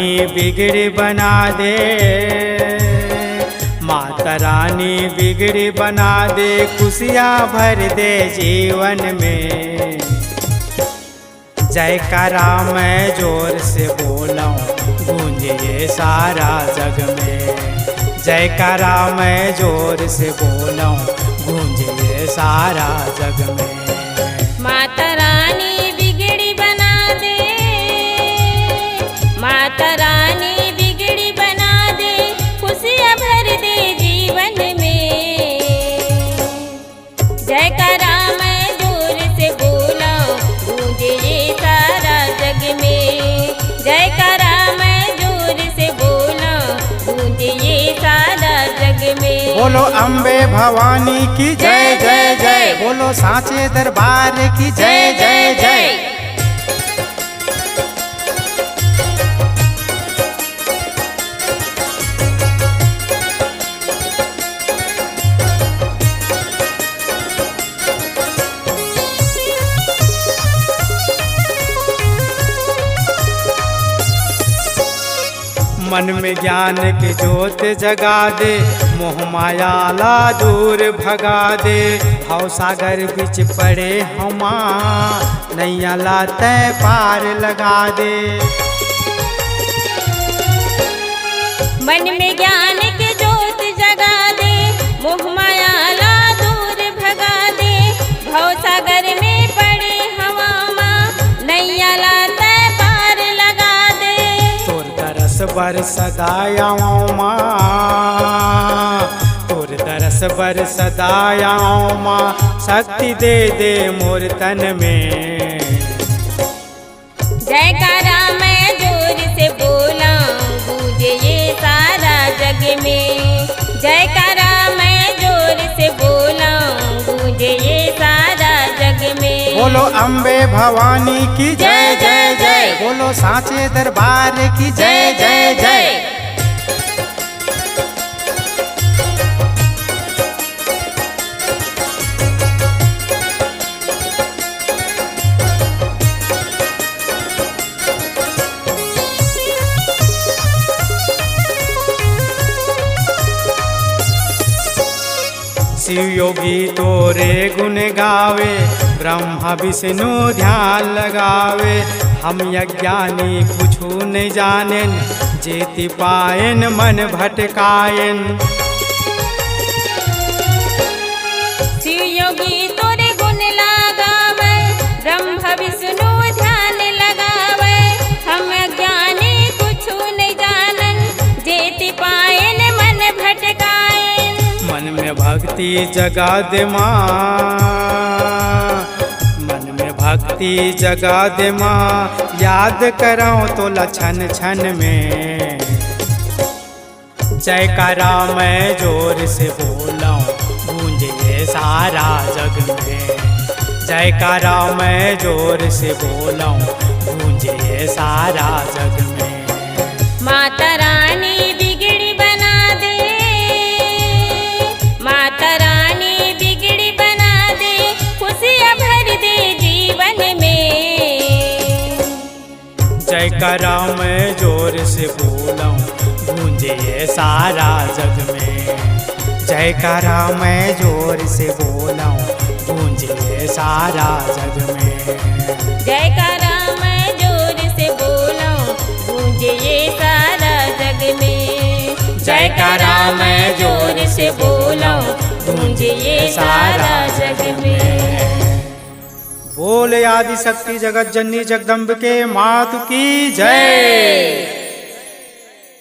रानी बिगड़ी बना दे, माता रानी बिगड़ी बना दे, खुशियाँ भर दे जीवन में। जयकारा मैं जोर से बोलाऊं, गूंजे ये सारा जग में। जयकारा मैं जोर से बोलाऊं, गूंजे ये सारा जग में। माता रानी बिगड़ी बना दे, माता रानी बिगड़ी बना दे, खुशियाँ भर दे जीवन में। जयकारा मैं जोर से बोलाऊं, गूंजे ये सारा जग में। जयकारा मैं जोर से बोलाऊं, गूंजे ये सारा जग में। बोलो अम्बे भवानी की जय जय जय, बोलो सांचे दरबार की जय जय जय। मन में ज्ञान की ज्योत जगा दे, मोह माया ला दूर भगा दे। भव सागर बीच पड़े हमा, नैया ला तय पार लगा दे। मन में ज्ञान की ज्योत जगा दे, मोह माया ला दूर भगा दे। भव सागर में पड़े हवा माँ, नैया ला तय पार लगा दे। तोर दरस बरस दायाओं माँ, तोर दरस बरस दायाओं माँ, शक्ति दे दे मोर तन में। जयकारा मैं जोर से बोलाऊं, गूंजे ये सारा जग में। जयकारा मैं जोर से बोलाऊं, गूंजे ये सारा जग में। बोलो अम्बे भवानी की जय जय जय, बोलो सांचे दरबार की जय जय जय। शिव योगी तोरे गुण गावे, ब्रह्मा विष्णु ध्यान लगावे। हम अज्ञानी कुछु न जानेन, जेति पायन मन भटकायन। शिव योगी तोरे गुण लगावे, ब्रह्मा विष्णु ध्यान लगावे। हम अज्ञानी कुछु न जानन, जेति पायन मन भटकायन। मन में भक्ति जगा दे माँ, मन में भक्ति जगा दे माँ, याद कराऊं तो लछन छन में। जयकारा मैं जोर से बोलाऊं, गूंजे सारा जग में। जयकारा मैं जोर से बोलाऊं, गूंजे सारा जग में। माता रानी बिगड़ी बना दे, माता रानी बिगड़ी बना दे, खुशियाँ भर दे जीवन में। जयकारा मैं जोर से बोलाऊं, गूंजे सारा जग में। जयकारा मैं जोर से बोलाऊं, गूंजे सारा जग में। जयकारा मैं जोर से बोलाऊं, गूंजे ये सारा जग में। जयकारा मैं जोर से बोलाऊं, गूंजे ये सारा जग में। बोल आदि शक्ति जगत जननी जगदम्ब के मातु की जय।